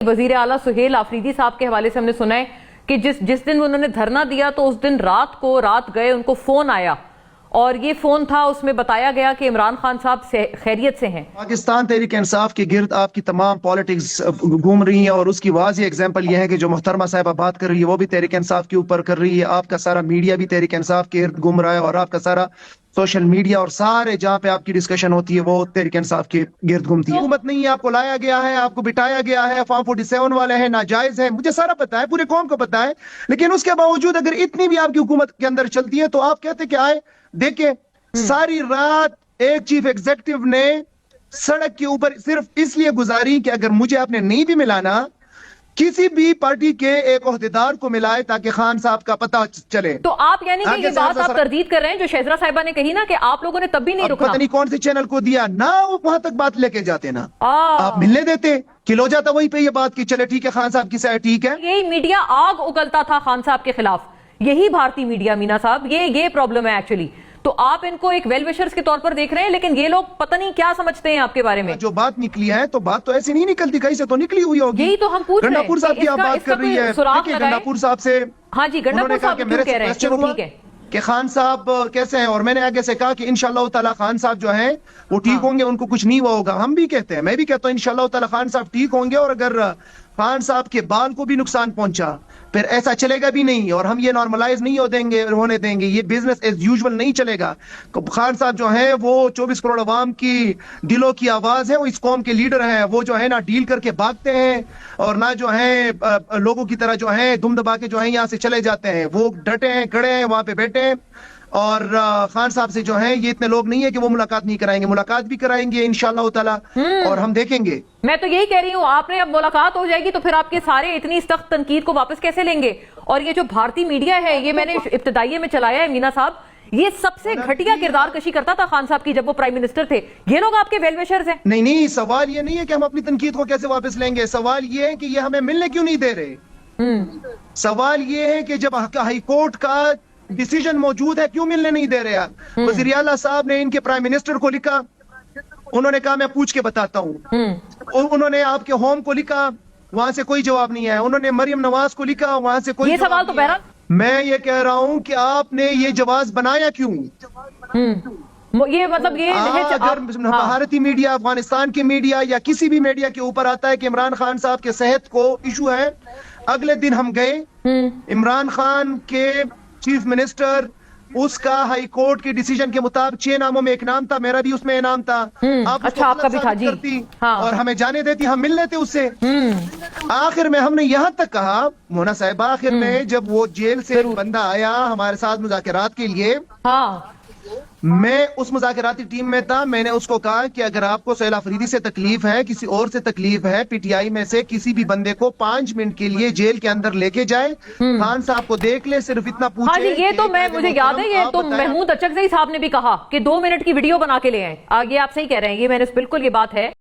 वजीर आला सुहेल आफरीदी साहब के हवाले से हमने सुना है कि जिस दिन उन्होंने धरना दिया तो उस दिन रात गए उनको फोन आया और ये फोन था, उसमें बताया गया कि इमरान खान साहब खैरियत से हैं। पाकिस्तान तहरीक इंसाफ के गिर्द आपकी तमाम पॉलिटिक्स घूम रही है और उसकी वाज़ेह एग्जांपल यह है कि जो मोहतरमा साहिबा बात कर रही है वो भी तहरीक इंसाफ के ऊपर कर रही है, आपका सारा मीडिया भी तहरीक इंसाफ के गिर्द घूम रहा है और आपका सारा सोशल मीडिया और सारे जहाँ पे आपकी डिस्कशन होती है वो तहरीक इंसाफ के गिर्द घूमती है। हुकूमत नहीं है, आपको लाया गया है, आपको बिठाया गया है, फॉर्म 47 वाले हैं, नाजायज है, मुझे सारा पता है, पूरे कौम को पता है, लेकिन उसके बावजूद अगर इतनी भी आपकी हुकूमत के अंदर चलती है तो आप कहते कि आए देखे सारी रात एक चीफ एग्जीक्यूटिव ने सड़क के ऊपर सिर्फ इसलिए गुजारी कि अगर मुझे आपने नहीं भी मिलाना किसी भी पार्टी के एक ओहदेदार को मिलाए ताकि खान साहब का पता चले। तो आप यानी कि ये बात आप तरदीद कर रहे हैं जो शहजरा साहिबा ने कही ना कि आप लोगों ने तब भी नहीं रुकना। पता नहीं कौन से चैनल को दिया ना, वो वहां तक बात लेके जाते ना, आप मिलने देते, किलो जाता वहीं पे ये बात की चले ठीक है खान साहब की साइड ठीक है। यही मीडिया आग उगलता था खान साहब के खिलाफ, यही भारतीय मीडिया मीना साहब, ये प्रॉब्लम है एक्चुअली। तो आप इनको एक वेल विशर्स के तौर पर देख रहे हैं, लेकिन ये लोग पता नहीं क्या समझते हैं आपके बारे में। जो बात निकली है तो बात तो ऐसी नहीं निकलती, कहीं से तो निकली हुई होगी। यही तो हम पूछ रहे हैं। गंडापुर साहब की आप बात कर रही है, गंडापुर साहब से, हाँ जी, गंडापुर साहब क्यों कह रहे हैं ठीक है कि खान साहब कैसे हैं, और मैंने आगे से कहा कि इंशाअल्लाह ताला खान साहब जो हैं वो ठीक होंगे, उनको कुछ नहीं हुआ होगा। हम भी कहते हैं, मैं भी कहता हूँ इंशाअल्लाह ताला खान साहब ठीक होंगे, और अगर खान साहब के बाल को भी नुकसान पहुंचा फिर ऐसा चलेगा भी नहीं, और हम ये नॉर्मलाइज नहीं होने देंगे, ये बिजनेस एज यूजुअल नहीं चलेगा। खान साहब जो हैं वो 24 करोड़ अवाम की दिलों की आवाज है, वो इस कौम के लीडर हैं, वो जो है ना डील करके भागते हैं और ना जो है लोगों की तरह जो है दुम दबा के जो है यहाँ से चले जाते हैं। वो डटे हैं, खड़े हैं, वहां पे बैठे हैं, और खान साहब से जो है ये इतने लोग नहीं है कि वो मुलाकात नहीं कराएंगे, मुलाकात भी कराएंगे इंशाअल्लाह ताला, और हम देखेंगे। मैं तो यही कह रही हूँ, आपने अब मुलाकात हो जाएगी तो फिर आपके सारे इतनी सख्त तनकीद को वापस कैसे लेंगे। और ये जो भारतीय मीडिया है, ये मैंने इब्तिदाइये में चलाया है मीना साहब, ये सबसे घटिया किरदार कशी करता था खान साहब की जब वो प्राइम मिनिस्टर थे। ये लोग आपके वेल विशर्स हैं। नहीं, सवाल ये नहीं है कि हम अपनी तनकीद को कैसे वापस लेंगे, सवाल ये है कि ये हमें मिलने क्यों नहीं दे रहे। सवाल ये है कि जब हाई कोर्ट का डिसीजन मौजूद है क्यों मिलने नहीं दे रहे। वज़ीर आला साहब ने इनके प्राइम मिनिस्टर को लिखा, उन्होंने कहा मैं पूछ के बताता हूँ। उन्होंने आपके होम को लिखा, वहां से कोई जवाब नहीं है। उन्होंने मरियम नवाज को लिखा, वहां से कोई सवाल तो बहरहाल मैं ये कह रहा हूँ कि आपने ये जवाब बनाया क्यों। ये मतलब ये अगर भारतीय मीडिया, अफगानिस्तान की मीडिया या किसी भी मीडिया के ऊपर आता है कि इमरान खान साहब के सेहत को इशू है, अगले दिन हम गए, इमरान खान के चीफ मिनिस्टर, उसका हाई कोर्ट के डिसीजन के मुताबिक 6 नामों में एक नाम था, मेरा भी उसमें नाम था। आप अच्छा, आपका भी था जी। करती और हमें जाने देती, हम मिल लेते उससे। आखिर में हमने यहाँ तक कहा मोना साहिबा, आखिर में जब वो जेल से बंदा आया हमारे साथ मुज़ाकरात के लिए, मैं उस मुज़ाकराती टीम में था, मैंने उसको कहा कि अगर आपको सुहेल आफरीदी से तकलीफ है, किसी और से तकलीफ है, पीटीआई में से किसी भी बंदे को 5 मिनट के लिए जेल के अंदर लेके जाए, खान साहब को देख ले, सिर्फ इतना पूछे। हाँ जी, ये तो मुझे याद है, ये तो महमूद अचकज़ई साहब ने भी कहा कि 2 मिनट की वीडियो बना के ले आए। आगे आप सही कह रहे हैं, ये मैंने बिल्कुल ये बात है।